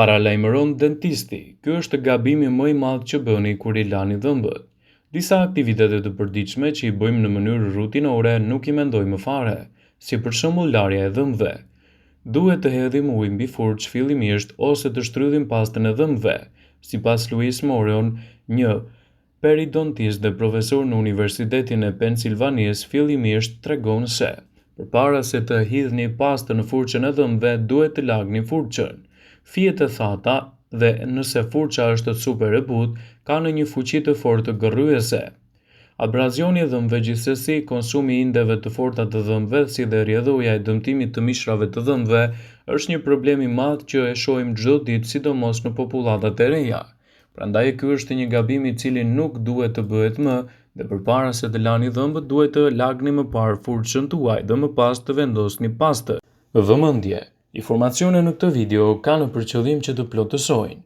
Paralajmëron dentisti. Ky është gabimi më i madh që bëni kur i lani dhëmbët. Disa aktivitete të përditshme që i bëjmë në mënyrë rutinore nuk i mendojmë fare, si për shembull larja e dhëmbëve. Duhet të hedhim ujë mbi furçë fillimisht ose të shtrydhim pastën e dhëmbëve. Sipas Louis Moreon, një periodontist dhe profesor në Universitetin e Pensilvanisë, fillimisht tregon se përpara se të hidhni pastë në furçën e dhëmbëve, duhet të lagni furçën. Fijet e thata dhe nëse furça është super e butë, kanë një fuqi të fortë gërryese. Abrazioni e dhëmbëve gjithsesi, konsumi i indeve të forta të dhëmbëve, si dhe rrjedhoja e dëmtimit të mishrave të dhëmbëve, është një problem i madh që e shohim çdo ditë, sidomos në popullatat e reja. Prandaj ky është një gabim i cili nuk duhet të bëhet më, dhe përpara se të lani dhëmbët, duhet të lagni më parë furçën tuaj dhe më pas të vendosni pastën. Vëmendje. Informacionet në këtë video kanë për qëllim që të plotësojnë